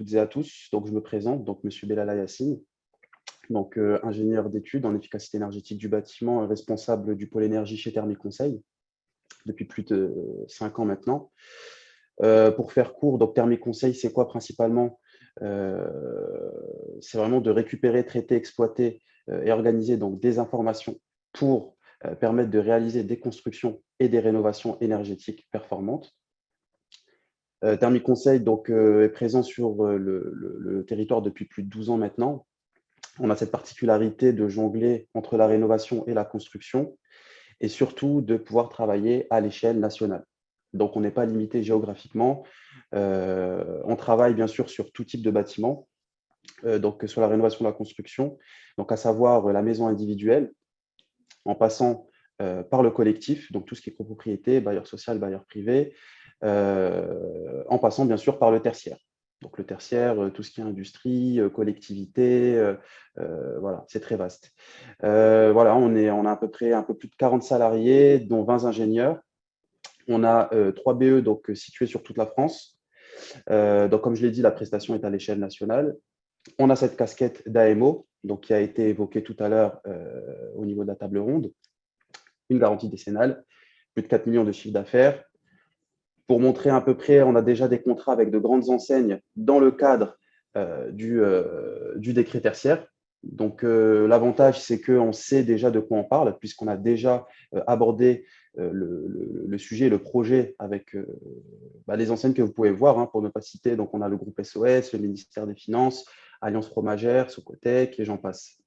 toutes et à tous. Donc, je me présente, donc Monsieur Belala Yassine, donc ingénieur d'études en efficacité énergétique du bâtiment, responsable du pôle énergie chez Thermi Conseil depuis plus de 5 ans maintenant. Pour faire court, donc Thermi Conseil, c'est quoi principalement? C'est vraiment de récupérer, traiter, exploiter et organiser donc des informations pour permettre de réaliser des constructions et des rénovations énergétiques performantes. Thermi Conseil donc, est présent sur le territoire depuis plus de 12 ans maintenant. On a cette particularité de jongler entre la rénovation et la construction et surtout de pouvoir travailler à l'échelle nationale. Donc, on n'est pas limité géographiquement. On travaille bien sûr sur tout type de bâtiment, donc sur la rénovation, la construction, donc à savoir la maison individuelle, en passant par le collectif, donc tout ce qui est copropriété, bailleur social, bailleur privé, en passant bien sûr par le tertiaire. Donc le tertiaire, tout ce qui est industrie, collectivité, voilà, c'est très vaste. Voilà, on a à peu près un peu plus de 40 salariés, dont 20 ingénieurs. On a 3 BE donc, situés sur toute la France. Donc, comme je l'ai dit, la prestation est à l'échelle nationale. On a cette casquette d'AMO, donc, qui a été évoquée tout à l'heure au niveau de la table ronde. Une garantie décennale, plus de 4 millions de chiffre d'affaires. Pour montrer à peu près, on a déjà des contrats avec de grandes enseignes dans le cadre du décret tertiaire. Donc, l'avantage, c'est qu'on sait déjà de quoi on parle, puisqu'on a déjà abordé le sujet, le projet avec les enseignes que vous pouvez voir, hein, pour ne pas citer. Donc, on a le groupe SOS, le ministère des Finances, Alliance Fromagère, Socotec, et j'en passe.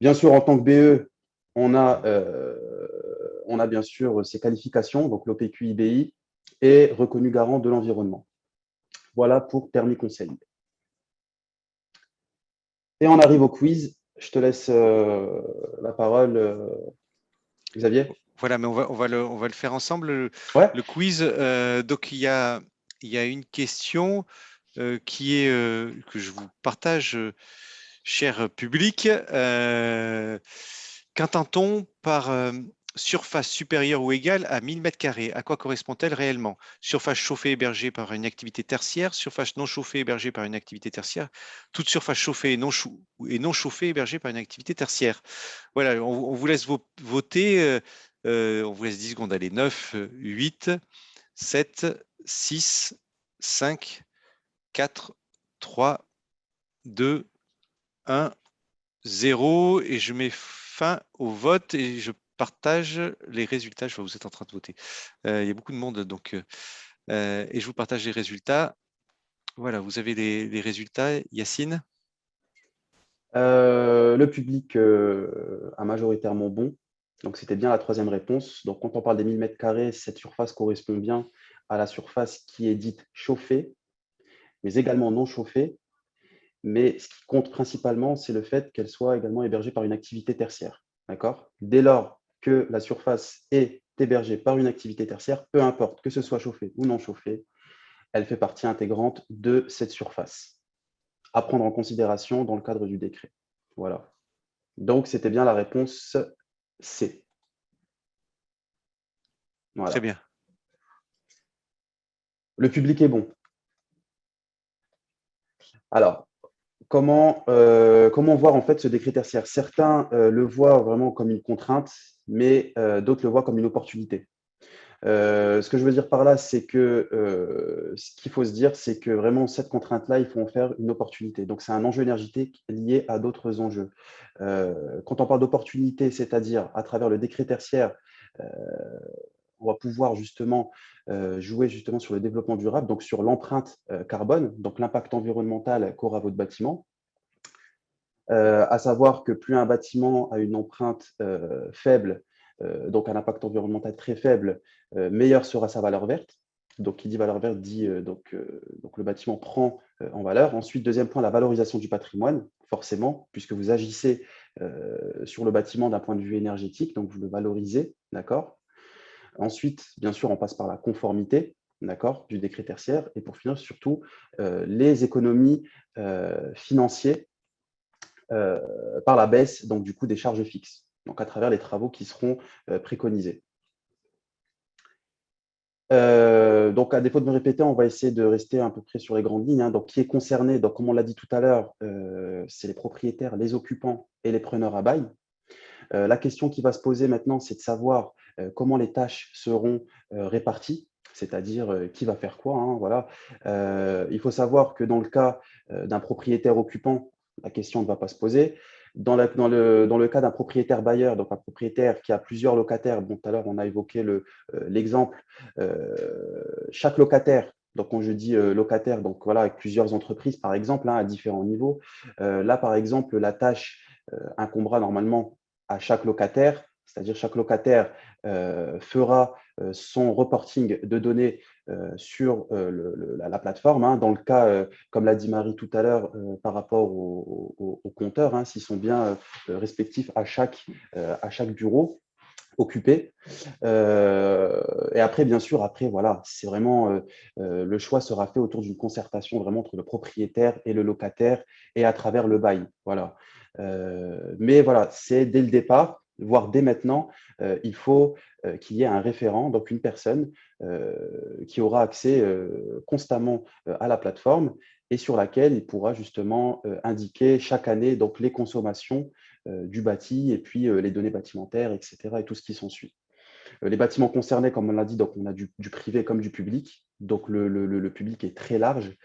Bien sûr, en tant que BE, on a bien sûr ces qualifications, donc l'OPQ-IBI, est reconnu garant de l'environnement. Voilà pour Thermi Conseil. Et on arrive au quiz. Je te laisse la parole, Xavier. Voilà, mais on va le faire ensemble, Ouais. le quiz. Donc, il y a une question qui est que je vous partage, cher public. Qu'entend-on par surface supérieure ou égale à 1000 m²? À quoi correspond-elle réellement? Surface chauffée hébergée par une activité tertiaire, surface non chauffée hébergée par une activité tertiaire, toute surface chauffée et non chauffée hébergée par une activité tertiaire. Voilà, on vous laisse voter. On vous laisse 10 secondes. Allez, 9, 8, 7, 6, 5, 4, 3, 2, 1, 0. Et je mets fin au vote et je partage les résultats. Je vois que vous êtes en train de voter. Il y a beaucoup de monde, donc, et je vous partage les résultats. Voilà, vous avez les résultats. Yacine? Le public a majoritairement bon. Donc, c'était bien la troisième réponse. Donc, quand on parle des 1000 m², cette surface correspond bien à la surface qui est dite chauffée, mais également non chauffée. Mais ce qui compte principalement, c'est le fait qu'elle soit également hébergée par une activité tertiaire. D'accord? Dès lors que la surface est hébergée par une activité tertiaire, peu importe que ce soit chauffé ou non chauffé, elle fait partie intégrante de cette surface à prendre en considération dans le cadre du décret. Voilà. Donc, c'était bien la réponse C. Voilà. Très bien. Le public est bon. Alors, comment voir en fait ce décret tertiaire? Certains le voient vraiment comme une contrainte, mais d'autres le voient comme une opportunité. Ce que je veux dire par là, c'est que ce qu'il faut se dire, c'est que vraiment cette contrainte-là, il faut en faire une opportunité. Donc, c'est un enjeu énergétique lié à d'autres enjeux. Quand on parle d'opportunité, c'est-à-dire à travers le décret tertiaire, on va pouvoir justement jouer justement sur le développement durable, donc sur l'empreinte carbone, donc l'impact environnemental qu'aura votre bâtiment. À savoir que plus un bâtiment a une empreinte faible, donc un impact environnemental très faible, meilleure sera sa valeur verte. Donc, qui dit valeur verte dit donc le bâtiment prend en valeur. Ensuite, deuxième point, la valorisation du patrimoine, forcément, puisque vous agissez sur le bâtiment d'un point de vue énergétique, donc vous le valorisez, d'accord. Ensuite, bien sûr, on passe par la conformité, d'accord, du décret tertiaire. Et pour finir, surtout, les économies financières par la baisse donc, du coût des charges fixes, donc à travers les travaux qui seront préconisés. Donc, à défaut de me répéter, on va essayer de rester à peu près sur les grandes lignes, hein. Donc, qui est concerné? Donc, comme on l'a dit tout à l'heure, c'est les propriétaires, les occupants et les preneurs à bail. La question qui va se poser maintenant, c'est de savoir comment les tâches seront réparties, c'est-à-dire qui va faire quoi, hein, voilà. Il faut savoir que dans le cas d'un propriétaire occupant, la question ne va pas se poser. Dans le cas d'un propriétaire bailleur, donc un propriétaire qui a plusieurs locataires, bon, tout à l'heure on a évoqué l'exemple, chaque locataire, donc quand je dis locataire, donc voilà, avec plusieurs entreprises par exemple, hein, à différents niveaux, là par exemple la tâche incombera normalement à chaque locataire, c'est-à-dire chaque locataire fera son reporting de données sur la plateforme, hein. Dans le cas, comme l'a dit Marie tout à l'heure, par rapport aux compteurs, hein, s'ils sont bien respectifs à chaque bureau occupé. Et après, bien sûr, après, voilà, c'est vraiment le choix sera fait autour d'une concertation vraiment entre le propriétaire et le locataire et à travers le bail. Voilà. Mais voilà, c'est dès le départ, voire dès maintenant, il faut qu'il y ait un référent, donc une personne qui aura accès constamment à la plateforme et sur laquelle il pourra justement indiquer chaque année donc, les consommations du bâti et puis les données bâtimentaires, etc. et tout ce qui s'ensuit. Les bâtiments concernés, comme on l'a dit, donc on a du privé comme du public. Donc le public est très large.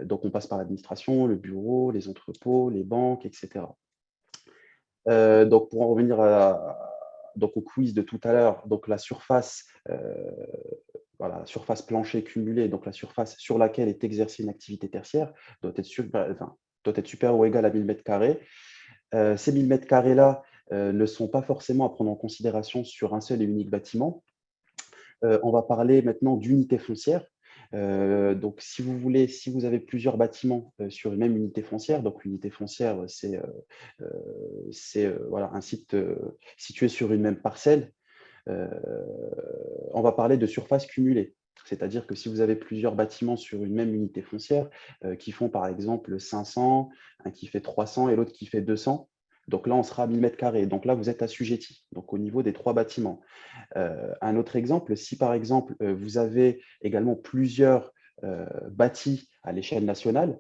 Donc on passe par l'administration, le bureau, les entrepôts, les banques, etc. Donc pour en revenir donc au quiz de tout à l'heure, donc la surface, voilà, surface plancher cumulée, donc la surface sur laquelle est exercée une activité tertiaire, doit être supérieure ou égale à 1000 m². Ces 1000 m²-là ne sont pas forcément à prendre en considération sur un seul et unique bâtiment. On va parler maintenant d'unité foncière. Donc, si vous voulez, si vous avez plusieurs bâtiments sur une même unité foncière, donc l'unité foncière, c'est voilà, un site situé sur une même parcelle, euh, on va parler de surface cumulée. C'est-à-dire que si vous avez plusieurs bâtiments sur une même unité foncière qui font par exemple 500, un qui fait 300 et l'autre qui fait 200, donc là on sera à 1000 m². Donc là vous êtes assujetti, donc au niveau des trois bâtiments. Un autre exemple, si par exemple vous avez également plusieurs bâtis à l'échelle nationale,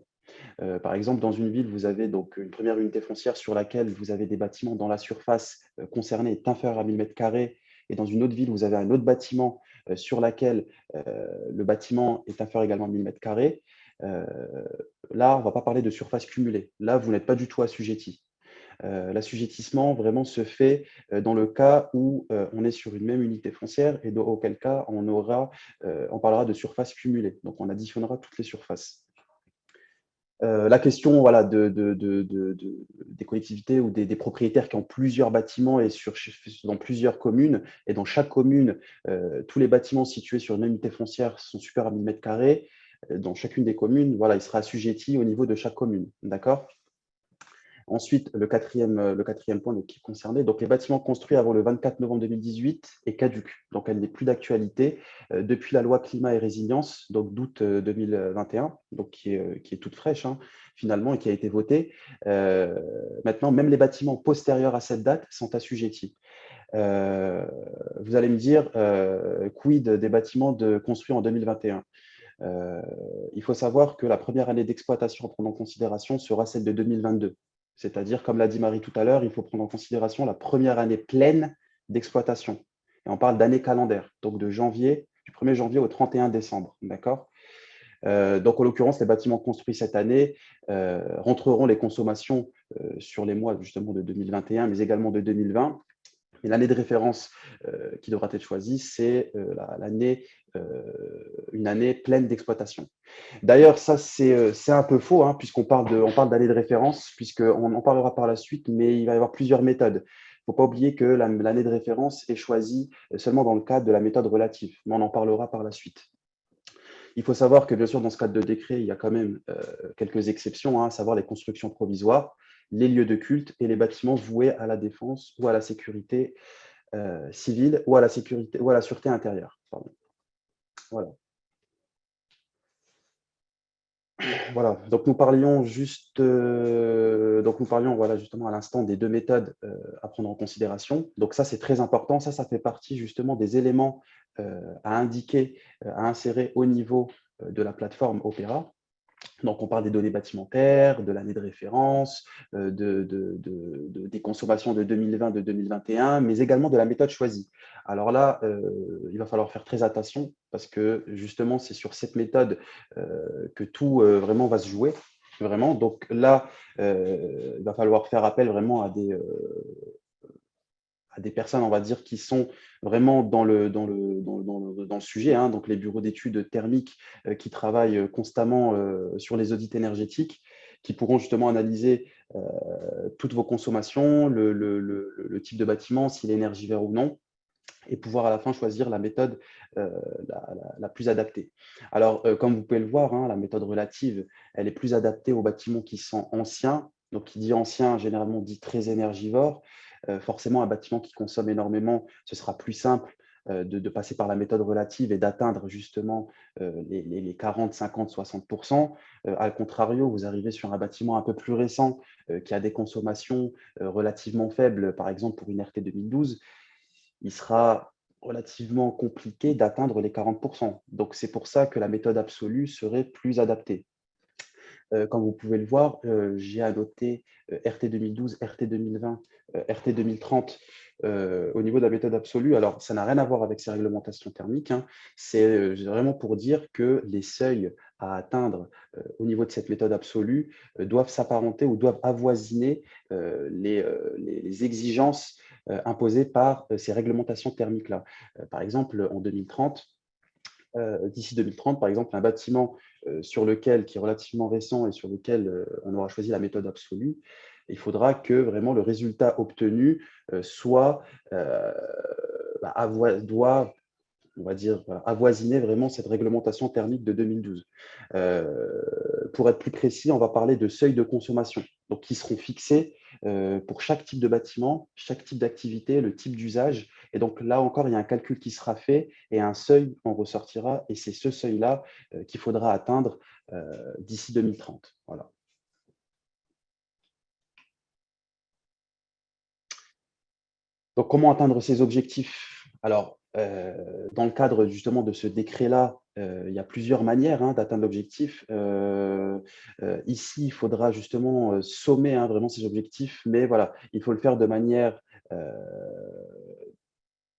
par exemple dans une ville vous avez donc une première unité foncière sur laquelle vous avez des bâtiments dont la surface concernée est inférieure à 1000 m², et dans une autre ville vous avez un autre bâtiment sur lequel le bâtiment est inférieur également à 1000 m², là on ne va pas parler de surface cumulée, là vous n'êtes pas du tout assujetti. L'assujettissement vraiment se fait dans le cas où on est sur une même unité foncière et auquel cas on parlera de surface cumulée. Donc on additionnera toutes les surfaces. La question voilà, des collectivités ou des propriétaires qui ont plusieurs bâtiments et dans plusieurs communes, et dans chaque commune, tous les bâtiments situés sur une même unité foncière sont supérieurs à 1000 m². Dans chacune des communes, voilà, il sera assujetti au niveau de chaque commune. D'accord ? Ensuite, le quatrième point qui est concerné, donc les bâtiments construits avant le 24 novembre 2018 est caduc, donc elle n'est plus d'actualité depuis la loi climat et résilience, donc d'août 2021, donc qui est toute fraîche hein, finalement et qui a été votée. Maintenant, même les bâtiments postérieurs à cette date sont assujettis. Vous allez me dire, quid des bâtiments construits en 2021? Il faut savoir que la première année d'exploitation à prendre en considération sera celle de 2022. C'est-à-dire, comme l'a dit Marie tout à l'heure, il faut prendre en considération la première année pleine d'exploitation. Et on parle d'année calendaire, donc du 1er janvier au 31 décembre. D'accord ? Donc, en l'occurrence, les bâtiments construits cette année rentreront les consommations sur les mois justement de 2021, mais également de 2020. Et l'année de référence qui devra être choisie, c'est une année pleine d'exploitation. D'ailleurs, ça, c'est un peu faux, hein, puisqu'on on parle d'année de référence, puisqu'on en parlera par la suite, mais il va y avoir plusieurs méthodes. Il ne faut pas oublier que l'année de référence est choisie seulement dans le cadre de la méthode relative, mais on en parlera par la suite. Il faut savoir que, bien sûr, dans ce cadre de décret, il y a quand même quelques exceptions, hein, à savoir les constructions provisoires, les lieux de culte et les bâtiments voués à la défense ou à la sécurité civile ou à la sécurité ou à la sûreté intérieure. Pardon. Voilà. Voilà, donc nous parlions voilà, justement à l'instant des deux méthodes à prendre en considération. Donc ça, c'est très important. Ça fait partie justement des éléments à indiquer, à insérer au niveau de la plateforme Opera. Donc, on parle des données bâtimentaires, de l'année de référence, des consommations de 2020, de 2021, mais également de la méthode choisie. Alors là, il va falloir faire très attention parce que justement, c'est sur cette méthode que tout vraiment va se jouer. Vraiment. Donc là, il va falloir faire appel vraiment à des personnes, on va dire, qui sont vraiment dans le sujet, hein, donc les bureaux d'études thermiques qui travaillent constamment sur les audits énergétiques, qui pourront justement analyser toutes vos consommations, le type de bâtiment, s'il est énergivore ou non, et pouvoir à la fin choisir la méthode la plus adaptée. Alors, comme vous pouvez le voir, hein, la méthode relative, elle est plus adaptée aux bâtiments qui sont anciens. Donc, qui dit ancien, généralement dit très énergivore. Forcément, un bâtiment qui consomme énormément, ce sera plus simple de passer par la méthode relative et d'atteindre justement les 40, 50, 60%. Al contrario, vous arrivez sur un bâtiment un peu plus récent qui a des consommations relativement faibles, par exemple pour une RT 2012, il sera relativement compliqué d'atteindre les 40%. Donc, c'est pour ça que la méthode absolue serait plus adaptée. Comme vous pouvez le voir, j'ai annoté RT 2012, RT 2020, RT 2030 au niveau de la méthode absolue. Alors, ça n'a rien à voir avec ces réglementations thermiques, hein. C'est vraiment pour dire que les seuils à atteindre au niveau de cette méthode absolue doivent s'apparenter ou doivent avoisiner les exigences imposées par ces réglementations thermiques-là. Par exemple, en 2030, d'ici 2030, par exemple, un bâtiment qui est relativement récent et sur lequel on aura choisi la méthode absolue, il faudra que vraiment le résultat obtenu soit doit, on va dire, voilà, avoisiner vraiment cette réglementation thermique de 2012. Pour être plus précis, on va parler de seuils de consommation, donc qui seront fixés pour chaque type de bâtiment, chaque type d'activité, le type d'usage. Et donc là encore, il y a un calcul qui sera fait et un seuil en ressortira. Et c'est ce seuil-là qu'il faudra atteindre d'ici 2030. Voilà. Donc, comment atteindre ces objectifs? Alors, dans le cadre justement de ce décret-là, il y a plusieurs manières hein, d'atteindre l'objectif. Ici, il faudra justement sommer hein, vraiment ces objectifs, mais voilà, il faut le faire de manière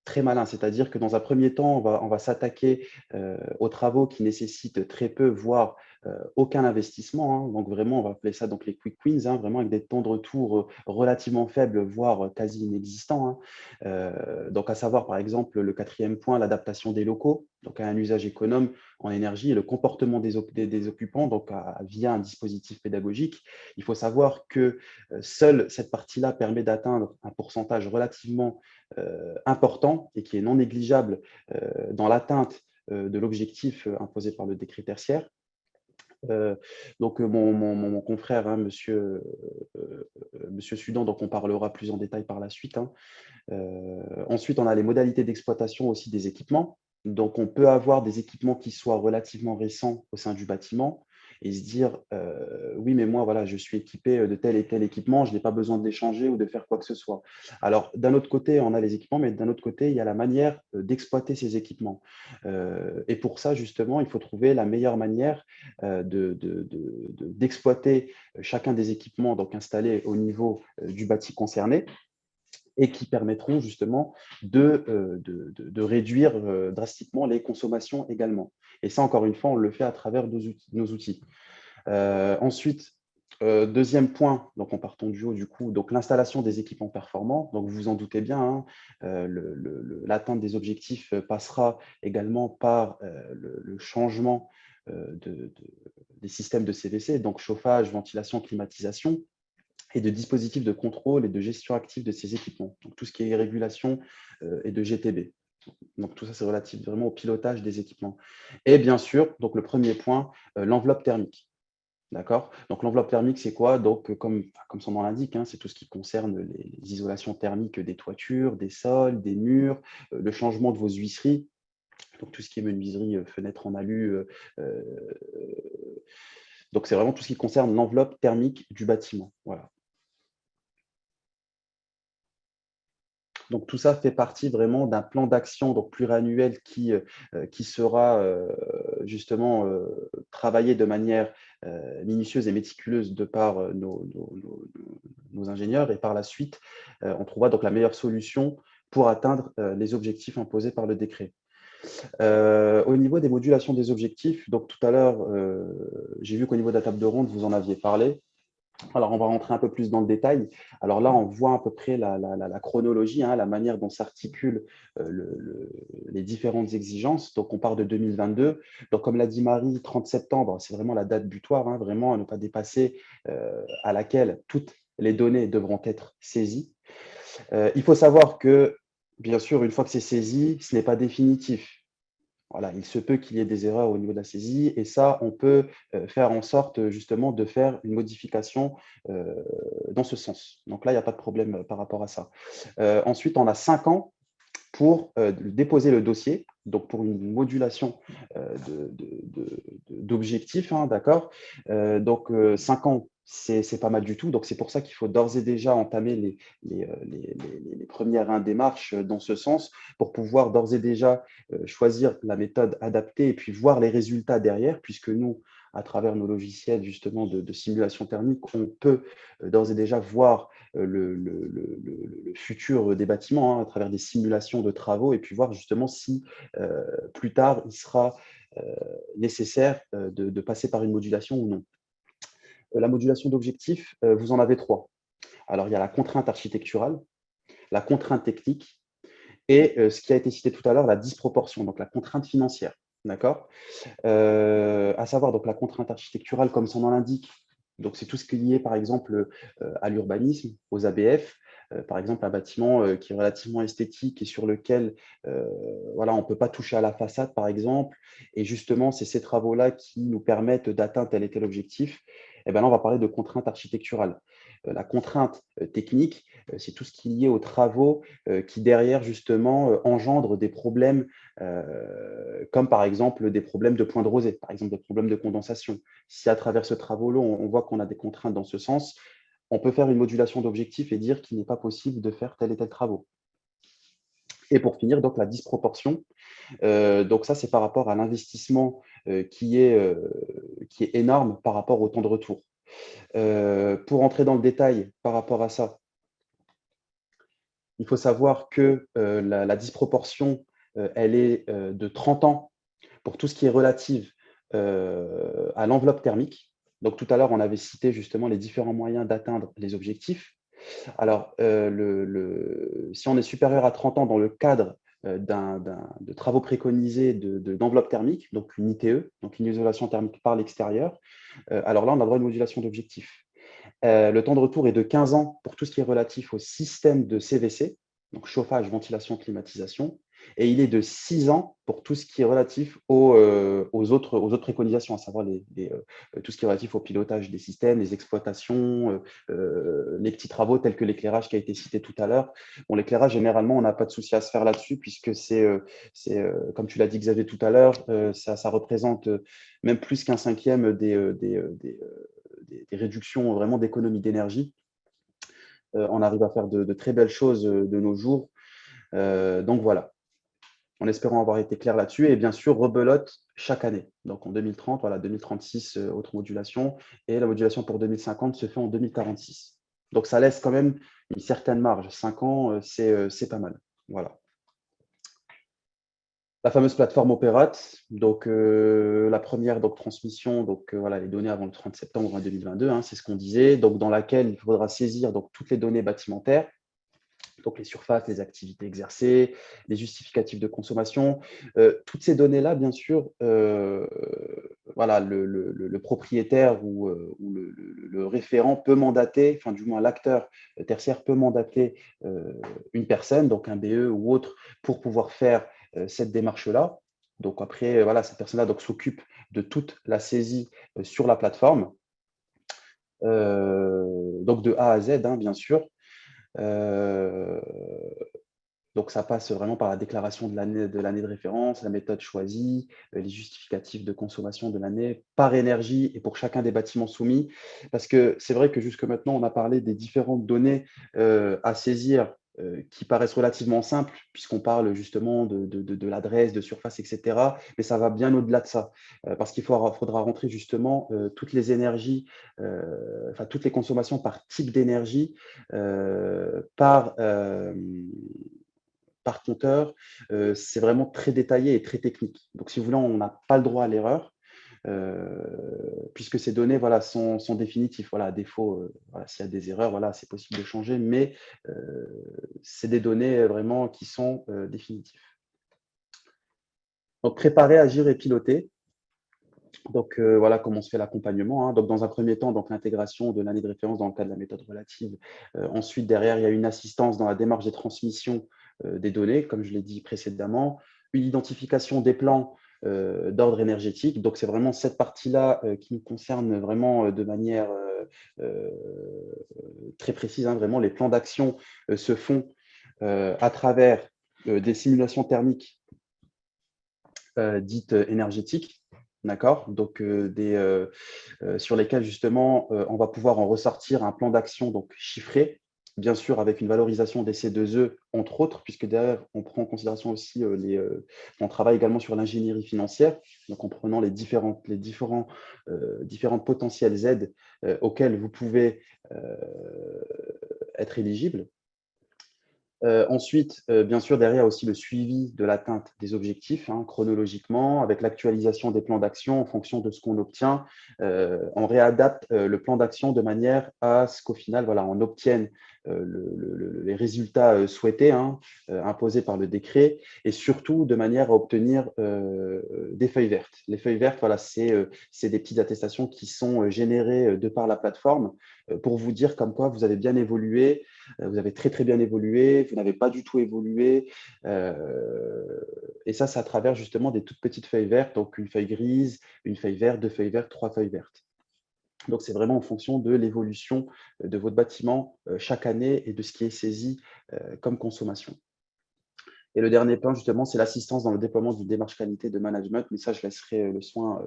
très malin, c'est-à-dire que dans un premier temps, on va s'attaquer aux travaux qui nécessitent très peu, voire aucun investissement, hein. Donc vraiment, on va appeler ça donc les quick wins, hein, vraiment avec des temps de retour relativement faibles, voire quasi inexistants, hein. Donc à savoir par exemple le quatrième point, l'adaptation des locaux, donc à un usage économe en énergie et le comportement des occupants, donc via un dispositif pédagogique. Il faut savoir que seule cette partie-là permet d'atteindre un pourcentage relativement important et qui est non négligeable dans l'atteinte de l'objectif imposé par le décret tertiaire. Donc, mon confrère, hein, monsieur Sudan, donc on parlera plus en détail par la suite, hein. Ensuite, on a les modalités d'exploitation aussi des équipements. Donc, on peut avoir des équipements qui soient relativement récents au sein du bâtiment et se dire oui, mais moi, voilà, je suis équipé de tel et tel équipement, je n'ai pas besoin de les changer ou de faire quoi que ce soit. Alors, d'un autre côté, on a les équipements, mais d'un autre côté, il y a la manière d'exploiter ces équipements. Et pour ça, justement, il faut trouver la meilleure manière d'exploiter chacun des équipements donc installés au niveau du bâti concerné et qui permettront justement de réduire drastiquement les consommations également. Et ça, encore une fois, on le fait à travers nos outils. Ensuite, deuxième point, donc en partant du haut, du coup, donc l'installation des équipements performants. Donc vous vous en doutez bien, hein, l'atteinte des objectifs passera également par le changement des systèmes de CVC, donc chauffage, ventilation, climatisation, et de dispositifs de contrôle et de gestion active de ces équipements. Donc tout ce qui est régulation et de GTB. Donc tout ça, c'est relatif vraiment au pilotage des équipements. Et bien sûr, donc le premier point, l'enveloppe thermique. D'accord. Donc l'enveloppe thermique, c'est quoi? Donc, comme son nom l'indique, hein, c'est tout ce qui concerne les isolations thermiques des toitures, des sols, des murs, le changement de vos huisseries. Donc tout ce qui est menuiserie, fenêtres en alu, Donc, c'est vraiment tout ce qui concerne l'enveloppe thermique du bâtiment. Voilà. Donc, tout ça fait partie vraiment d'un plan d'action donc pluriannuel qui sera justement travaillé de manière minutieuse et méticuleuse de par nos ingénieurs. Et par la suite, on trouvera donc la meilleure solution pour atteindre les objectifs imposés par le décret. Au niveau des modulations des objectifs, donc tout à l'heure, j'ai vu qu'au niveau de la table de ronde, vous en aviez parlé. Alors, on va rentrer un peu plus dans le détail. Alors là, on voit à peu près la chronologie, hein, la manière dont s'articulent les différentes exigences. Donc, on part de 2022. Donc, comme l'a dit Marie, 30 septembre, c'est vraiment la date butoir, hein, vraiment à ne pas dépasser, à laquelle toutes les données devront être saisies. Il faut savoir que, bien sûr, une fois que c'est saisi, ce n'est pas définitif. Voilà, il se peut qu'il y ait des erreurs au niveau de la saisie et ça, on peut faire en sorte justement de faire une modification dans ce sens. Donc là, il n'y a pas de problème par rapport à ça. Ensuite, on a 5 ans pour déposer le dossier, donc pour une modulation d'objectifs, hein, d'accord. Donc 5 ans, c'est pas mal du tout. Donc c'est pour ça qu'il faut d'ores et déjà entamer les premières démarches dans ce sens pour pouvoir d'ores et déjà choisir la méthode adaptée et puis voir les résultats derrière, puisque nous, à travers nos logiciels justement de simulation thermique, on peut d'ores et déjà voir le futur des bâtiments hein, à travers des simulations de travaux et puis voir justement si plus tard il sera nécessaire de passer par une modulation ou non. La modulation d'objectifs, vous en avez 3. Alors il y a la contrainte architecturale, la contrainte technique et ce qui a été cité tout à l'heure, la disproportion, donc la contrainte financière. D'accord. À savoir donc la contrainte architecturale, comme son nom l'indique, donc c'est tout ce qui est lié par exemple à l'urbanisme, aux ABF, par exemple un bâtiment qui est relativement esthétique et sur lequel voilà, on ne peut pas toucher à la façade par exemple, et justement c'est ces travaux-là qui nous permettent d'atteindre tel et tel objectif. Et bien là, on va parler de contrainte architecturale. La contrainte technique, c'est tout ce qui est lié aux travaux qui derrière justement engendrent des problèmes comme par exemple des problèmes de point de rosée, par exemple des problèmes de condensation. Si à travers ce travaux-là, on voit qu'on a des contraintes dans ce sens, on peut faire une modulation d'objectifs et dire qu'il n'est pas possible de faire tel et tel travaux. Et pour finir, donc la disproportion. Donc ça, c'est par rapport à l'investissement qui est énorme par rapport au temps de retour. Pour entrer dans le détail par rapport à ça, il faut savoir que la disproportion, elle est de 30 ans pour tout ce qui est relatif à l'enveloppe thermique. Donc tout à l'heure, on avait cité justement les différents moyens d'atteindre les objectifs. Alors, si on est supérieur à 30 ans dans le cadre de travaux préconisés d'enveloppe thermique, donc une ITE, donc une isolation thermique par l'extérieur, alors là, on a droit à une modulation d'objectifs. Le temps de retour est de 15 ans pour tout ce qui est relatif au système de CVC, donc chauffage, ventilation, climatisation, et il est de 6 ans pour tout ce qui est relatif aux autres préconisations, à savoir tout ce qui est relatif au pilotage des systèmes, les exploitations, les petits travaux tels que l'éclairage qui a été cité tout à l'heure. Bon, l'éclairage, généralement, on n'a pas de souci à se faire là-dessus, puisque comme tu l'as dit Xavier tout à l'heure, ça représente même plus qu'un cinquième des réductions vraiment d'économie d'énergie. On arrive à faire de très belles choses de nos jours. Donc voilà, en espérant avoir été clair là-dessus. Et bien sûr, rebelote chaque année. Donc en 2030, voilà, 2036, autre modulation. Et la modulation pour 2050 se fait en 2046. Donc ça laisse quand même une certaine marge. 5 ans, c'est pas mal. Voilà. La fameuse plateforme Opérate, donc la première donc, transmission, donc voilà, les données avant le 30 septembre 2022, hein, c'est ce qu'on disait, donc dans laquelle il faudra saisir donc, toutes les données bâtimentaires, donc les surfaces, les activités exercées, les justificatifs de consommation. Toutes ces données-là, bien sûr, voilà, le propriétaire ou le référent peut mandater, enfin du moins l'acteur tertiaire peut mandater une personne, donc un BE ou autre, pour pouvoir faire cette démarche-là. Donc après, voilà, cette personne-là s'occupe de toute la saisie sur la plateforme, donc de A à Z, hein, bien sûr. Donc Donc, ça passe vraiment par la déclaration de l'année de référence, la méthode choisie, les justificatifs de consommation de l'année par énergie et pour chacun des bâtiments soumis. Parce que c'est vrai que jusque maintenant, on a parlé des différentes données à saisir qui paraissent relativement simples, puisqu'on parle justement de l'adresse, de surface, etc. Mais ça va bien au-delà de ça, parce qu'il faudra rentrer justement toutes les énergies, enfin toutes les consommations par type d'énergie, par compteur. C'est vraiment très détaillé et très technique. Donc, si vous voulez, on n'a pas le droit à l'erreur. Puisque ces données voilà, sont définitives. Voilà, à défaut, voilà, s'il y a des erreurs, voilà, c'est possible de changer, mais c'est des données vraiment qui sont définitives. Donc, préparer, agir et piloter. Donc, voilà comment on se fait l'accompagnement, hein. Donc, dans un premier temps, l'intégration de l'année de référence dans le cadre de la méthode relative. Ensuite, derrière, il y a une assistance dans la démarche des transmissions des données, comme je l'ai dit précédemment, une identification des plans d'ordre énergétique. Donc, c'est vraiment cette partie-là qui nous concerne vraiment de manière euh, très précise, hein. Vraiment, les plans d'action se font à travers des simulations thermiques dites énergétiques. D'accord. Donc, sur lesquels justement on va pouvoir en ressortir un plan d'action donc chiffré, bien sûr avec une valorisation des C2E entre autres, puisque derrière on prend en considération aussi on travaille également sur l'ingénierie financière, donc en prenant les différentes potentielles aides auxquelles vous pouvez être éligible. Ensuite, bien sûr, derrière aussi le suivi de l'atteinte des objectifs, hein, chronologiquement, avec l'actualisation des plans d'action en fonction de ce qu'on obtient. On réadapte le plan d'action de manière à ce qu'au final, voilà, on obtienne les résultats souhaités, hein, imposés par le décret, et surtout de manière à obtenir des feuilles vertes. Les feuilles vertes, voilà, c'est des petites attestations qui sont générées de par la plateforme pour vous dire comme quoi vous avez bien évolué, vous avez très très bien évolué, vous n'avez pas du tout évolué. Et ça, c'est à travers justement des toutes petites feuilles vertes, donc une feuille grise, une feuille verte, deux feuilles vertes, trois feuilles vertes. Donc, c'est vraiment en fonction de l'évolution de votre bâtiment chaque année et de ce qui est saisi comme consommation. Et le dernier point, justement, c'est l'assistance dans le déploiement d'une démarche qualité de management. Mais ça, je laisserai le soin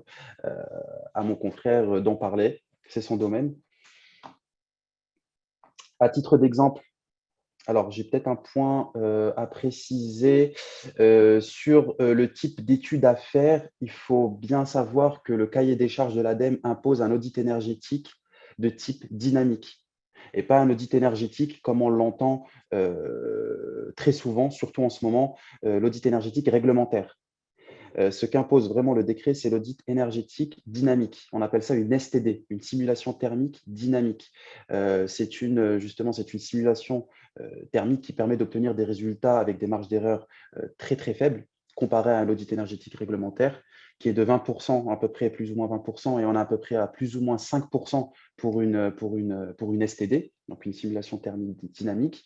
à mon confrère d'en parler. C'est son domaine. À titre d'exemple, alors, j'ai peut-être un point à préciser sur le type d'études à faire. Il faut bien savoir que le cahier des charges de l'ADEME impose un audit énergétique de type dynamique et pas un audit énergétique comme on l'entend très souvent, surtout en ce moment, l'audit énergétique réglementaire. Ce qu'impose vraiment le décret, c'est l'audit énergétique dynamique. On appelle ça une STD, une simulation thermique dynamique. C'est une simulation thermique qui permet d'obtenir des résultats avec des marges d'erreur très très faibles comparé à un audit énergétique réglementaire qui est de 20%, à peu près plus ou moins 20%, et on a à peu près à plus ou moins 5% pour une STD, donc une simulation thermique dynamique.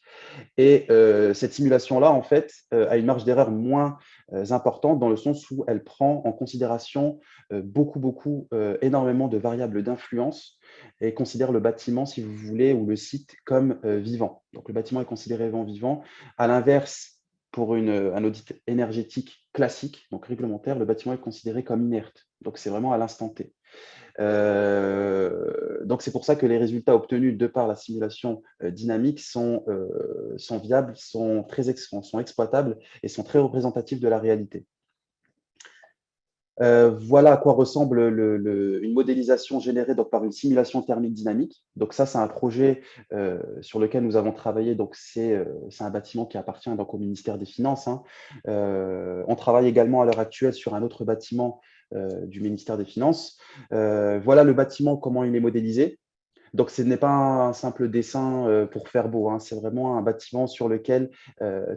Et cette simulation-là, en fait, a une marge d'erreur moins importante dans le sens où elle prend en considération énormément de variables d'influence et considère le bâtiment, si vous voulez, ou le site comme vivant. Donc, le bâtiment est considéré vivant. À l'inverse, pour un audit énergétique classique, donc réglementaire, le bâtiment est considéré comme inerte. Donc, c'est vraiment à l'instant T. Donc, c'est pour ça que les résultats obtenus de par la simulation dynamique sont viables, sont exploitables et sont très représentatifs de la réalité. Voilà à quoi ressemble une modélisation générée donc, par une simulation thermique dynamique. Donc ça, c'est un projet sur lequel nous avons travaillé. Donc c'est un bâtiment qui appartient donc, au ministère des Finances, hein. On travaille également à l'heure actuelle sur un autre bâtiment du ministère des Finances. Voilà le bâtiment, comment il est modélisé. Donc, ce n'est pas un simple dessin pour faire beau, hein. C'est vraiment un bâtiment sur lequel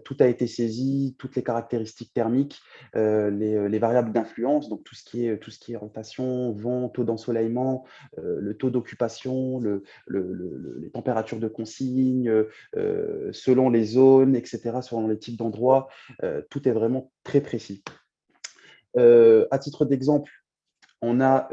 tout a été saisi, toutes les caractéristiques thermiques, les variables d'influence, donc tout ce qui est rotation, vent, taux d'ensoleillement, le taux d'occupation, les températures de consigne, selon les zones, etc., selon les types d'endroits, tout est vraiment très précis. À titre d'exemple, on a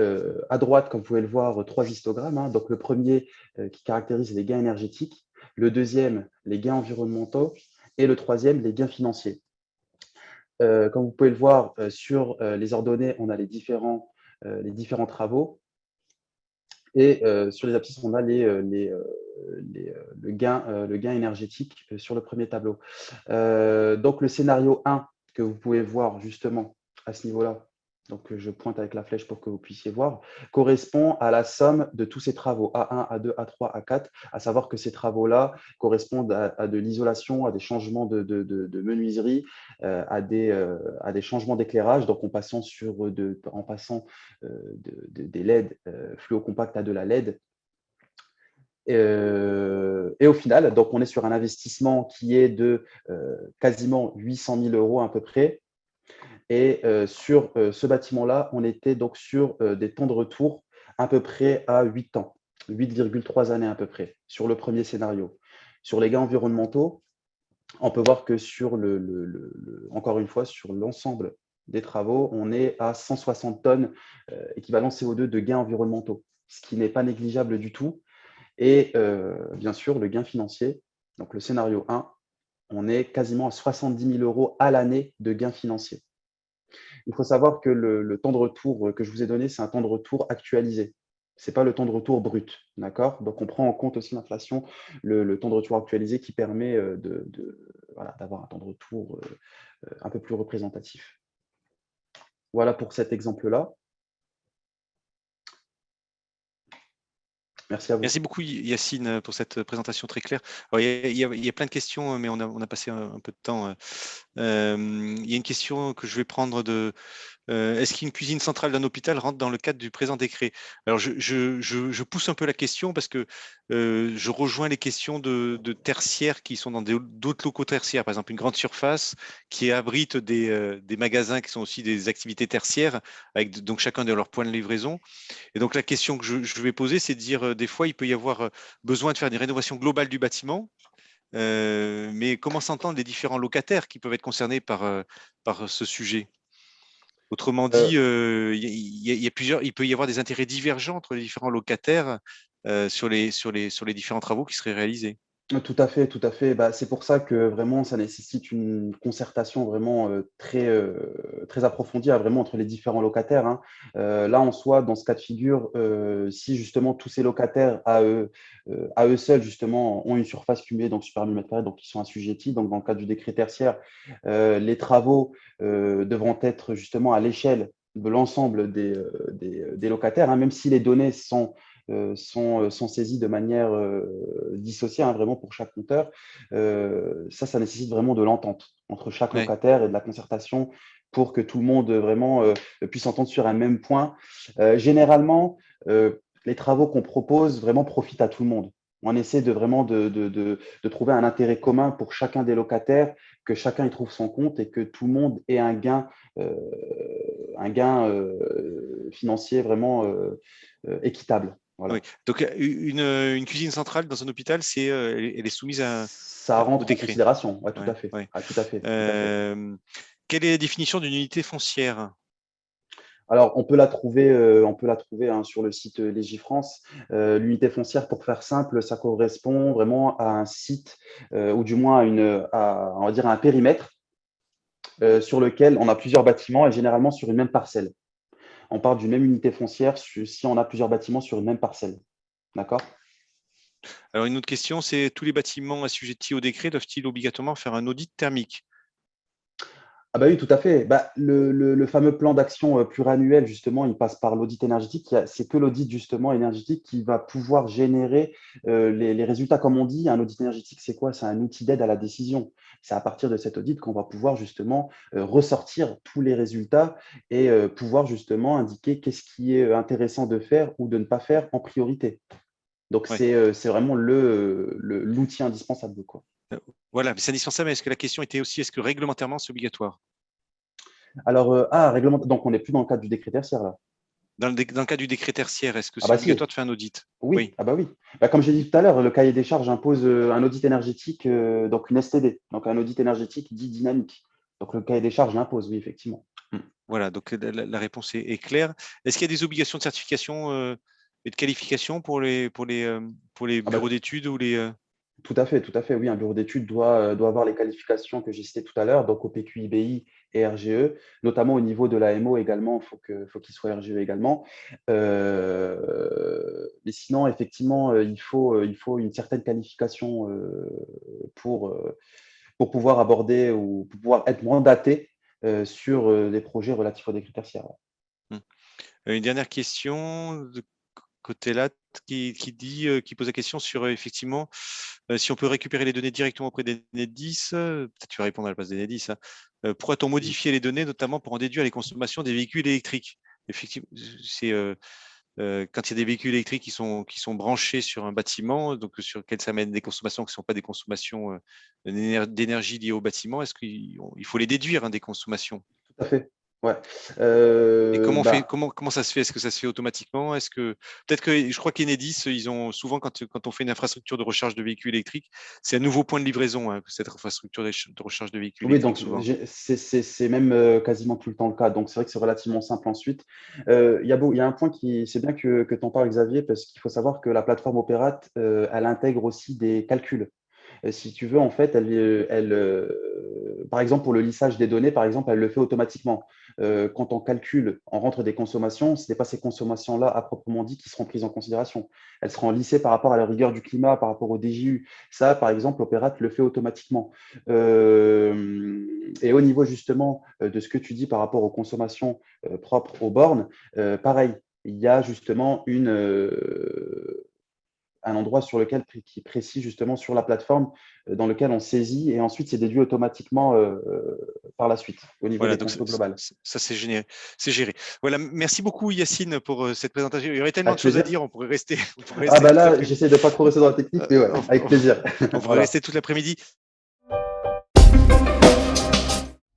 à droite, comme vous pouvez le voir, trois histogrammes, hein. Donc, le premier qui caractérise les gains énergétiques, le deuxième, les gains environnementaux, Et le troisième, les gains financiers. Comme vous pouvez le voir sur les ordonnées, on a les différents travaux. Et sur les abscisses, on a le gain énergétique sur le premier tableau. Donc, le scénario 1 que vous pouvez voir justement à ce niveau-là, donc je pointe avec la flèche pour que vous puissiez voir, correspond à la somme de tous ces travaux, A1, A2, A3, A4, à savoir que ces travaux-là correspondent à de l'isolation, à des changements de menuiserie, à des changements d'éclairage, donc en passant des LED fluocompacts à de la LED. Et au final, donc on est sur un investissement qui est de quasiment 800 000 € à peu près. Et sur ce bâtiment-là, on était donc sur des temps de retour à peu près à 8 ans, 8,3 années à peu près, sur le premier scénario. Sur les gains environnementaux, on peut voir que encore une fois, sur l'ensemble des travaux, on est à 160 tonnes équivalent CO2 de gains environnementaux, ce qui n'est pas négligeable du tout. Et bien sûr, le gain financier, donc le scénario 1, on est quasiment à 70 000 € à l'année de gains financiers. Il faut savoir que le temps de retour que je vous ai donné, c'est un temps de retour actualisé. Ce n'est pas le temps de retour brut. D'accord. Donc, on prend en compte aussi l'inflation, le temps de retour actualisé qui permet d'avoir un temps de retour un peu plus représentatif. Voilà pour cet exemple-là. Merci à vous. Merci beaucoup Yacine pour cette présentation très claire. Alors, il y a plein de questions, mais on a passé un peu de temps. Il y a une question que je vais prendre de est-ce qu'une cuisine centrale d'un hôpital rentre dans le cadre du présent décret? Alors, je pousse un peu la question parce que je rejoins les questions de tertiaires qui sont dans d'autres locaux tertiaires. Par exemple, une grande surface qui abrite des magasins qui sont aussi des activités tertiaires, avec donc chacun de leurs points de livraison. Et donc, la question que je vais poser, c'est de dire, des fois, il peut y avoir besoin de faire des rénovations globales du bâtiment. Mais comment s'entendent les différents locataires qui peuvent être concernés par ce sujet? Autrement dit, il peut y avoir des intérêts divergents entre les différents locataires sur les différents travaux qui seraient réalisés. Tout à fait, tout à fait. Bah, c'est pour ça que vraiment, ça nécessite une concertation vraiment très approfondie vraiment entre les différents locataires, hein. Là, en soi, dans ce cas de figure, si justement tous ces locataires à eux seuls justement ont une surface cumulée donc supérieure à 1000 m², donc ils sont assujettis. Donc, dans le cadre du décret tertiaire, les travaux devront être justement à l'échelle de l'ensemble des locataires, hein, même si les données sont saisies de manière dissociée, hein, vraiment pour chaque compteur. Ça nécessite vraiment de l'entente entre chaque Ouais. locataire et de la concertation pour que tout le monde vraiment puisse s'entendre sur un même point. Généralement, les travaux qu'on propose vraiment profitent à tout le monde. On essaie de trouver un intérêt commun pour chacun des locataires, que chacun y trouve son compte et que tout le monde ait un gain financier vraiment équitable. Oui. Voilà. Donc, une cuisine centrale dans un hôpital, elle est soumise Ça au rentre en décret. considération, ouais, tout Ouais, à fait. ouais. Ah, tout à fait, tout à fait. Quelle est la définition d'une unité foncière? Alors, on peut la trouver hein, sur le site Légifrance. L'unité foncière, pour faire simple, ça correspond vraiment à un site ou du moins on va dire à un périmètre sur lequel on a plusieurs bâtiments et généralement sur une même parcelle. On parle d'une même unité foncière si on a plusieurs bâtiments sur une même parcelle. D'accord? Alors, une autre question, c'est tous les bâtiments assujettis au décret doivent-ils obligatoirement faire un audit thermique? Ah bah oui, tout à fait. Bah, le fameux plan d'action pluriannuel, justement, il passe par l'audit énergétique. C'est que l'audit, justement, énergétique qui va pouvoir générer les résultats. Comme on dit, un audit énergétique, c'est quoi? C'est un outil d'aide à la décision. C'est à partir de cet audit qu'on va pouvoir, justement, ressortir tous les résultats et pouvoir, justement, indiquer qu'est-ce qui est intéressant de faire ou de ne pas faire en priorité. Donc, Ouais. c'est vraiment l'outil indispensable, quoi. Voilà, c'est indispensable. Mais est-ce que la question était aussi, est-ce que réglementairement, c'est obligatoire? Alors, donc on n'est plus dans le cadre du décret tertiaire, là. Dans le cas du décret tertiaire, est-ce que Ah c'est bah obligatoire si. de faire un audit? Oui, Oui. ah bah oui. Bah, comme j'ai dit tout à l'heure, le cahier des charges impose un audit énergétique, donc une STD, donc un audit énergétique dit dynamique. Donc le cahier des charges l'impose, oui, effectivement. Mm. Voilà, donc la réponse est claire. Est-ce qu'il y a des obligations de certification et de qualification pour les Ah bah, bureaux d'études ou les… Tout à fait, tout à fait. Oui, un bureau d'études doit avoir les qualifications que j'ai citées tout à l'heure, donc OPQ, IBI et RGE, notamment au niveau de l'AMO également, faut qu'il soit RGE également. Mais sinon, effectivement, il faut une certaine qualification pour, euh, pour pouvoir aborder ou pour pouvoir être mandaté sur des projets relatifs aux décrets tertiaires. Mmh. Une dernière question de côté là qui pose la question sur effectivement si on peut récupérer les données directement auprès d'Enedis, peut-être tu vas répondre à la place d'Enedis, hein. Pourra-t-on modifier les données, notamment pour en déduire les consommations des véhicules électriques? Effectivement, c'est quand il y a des véhicules électriques qui sont branchés sur un bâtiment, donc sur lequel ça mène des consommations qui ne sont pas des consommations d'énergie liées au bâtiment, est-ce qu'il faut les déduire, hein, des consommations? Tout à fait. Ouais. Et comment on fait, Bah, comment ça se fait? Est-ce que ça se fait automatiquement? Est-ce que peut-être que je crois qu'Enedis, ils ont souvent quand on fait une infrastructure de recharge de véhicules électriques, c'est un nouveau point de livraison, hein, cette infrastructure de recharge de véhicules oui, électriques donc souvent. c'est même quasiment tout le temps le cas. Donc c'est vrai que c'est relativement simple ensuite. Il y a un point qui, c'est bien que tu en parles, Xavier, parce qu'il faut savoir que la plateforme Operate, elle intègre aussi des calculs. Si tu veux, en fait, par exemple, pour le lissage des données, par exemple, elle le fait automatiquement. Quand on calcule, on rentre des consommations, ce n'est pas ces consommations-là à proprement dit qui seront prises en considération. Elles seront lissées par rapport à la rigueur du climat, par rapport au DJU. Ça, par exemple, Opérate le fait automatiquement. Et au niveau justement de ce que tu dis par rapport aux consommations propres aux bornes, pareil, il y a justement un endroit sur lequel qui est précis justement sur la plateforme dans lequel on saisit et ensuite c'est déduit automatiquement par la suite au niveau Voilà, des donc consos globales. ça c'est géré, c'est géré. Voilà, merci beaucoup Yacine pour cette présentation. Il y aurait tellement de Avec choses à plaisir. dire, on pourrait rester, on pourrait Ah rester bah toute là, l'après-midi. j'essaie de pas trop rester dans la technique, mais ouais, avec plaisir. On pourrait Voilà. rester toute l'après-midi.